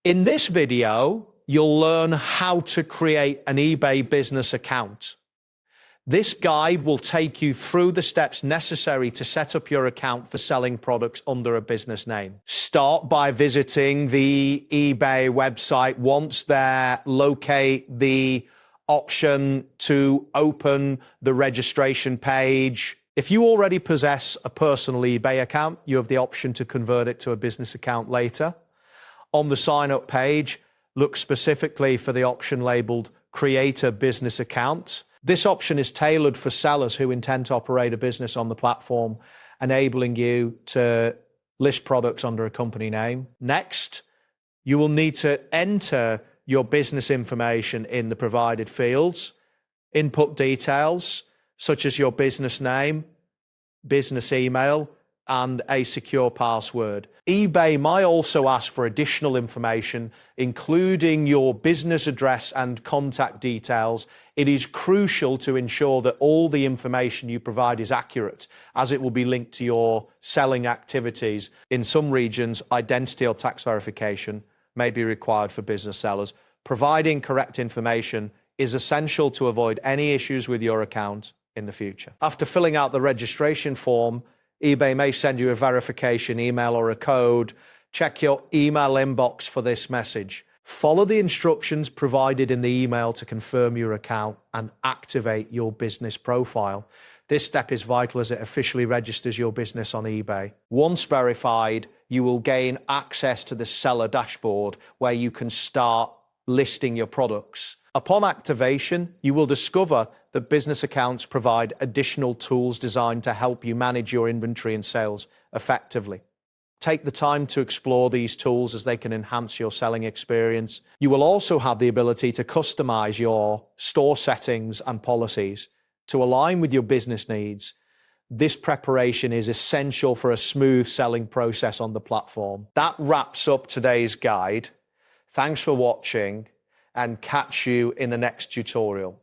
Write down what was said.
In this video, you'll learn how to create an eBay business account. This guide will take you through the steps necessary to set up your account for selling products under a business name. Start by visiting the eBay website. Once there, locate the option to open the registration page. If you already possess a personal eBay account, you have the option to convert it to a business account later. On the sign-up page, look specifically for the option labeled Create a Business Account. This option is tailored for sellers who intend to operate a business on the platform, enabling you to list products under a company name. Next, you will need to enter your business information in the provided fields. Input details such as your business name, business email, and a secure password. eBay might also ask for additional information, including your business address and contact details. It is crucial to ensure that all the information you provide is accurate, as it will be linked to your selling activities. In some regions, identity or tax verification may be required for business sellers. Providing correct information is essential to avoid any issues with your account in the future. After filling out the registration form, eBay may send you a verification email or a code. Check your email inbox for this message. Follow the instructions provided in the email to confirm your account and activate your business profile. This step is vital as it officially registers your business on eBay. Once verified, you will gain access to the seller dashboard where you can start listing your products. Upon activation, you will discover that business accounts provide additional tools designed to help you manage your inventory and sales effectively. Take the time to explore these tools as they can enhance your selling experience. You will also have the ability to customize your store settings and policies to align with your business needs. This preparation is essential for a smooth selling process on the platform. That wraps up today's guide. Thanks for watching, and catch you in the next tutorial.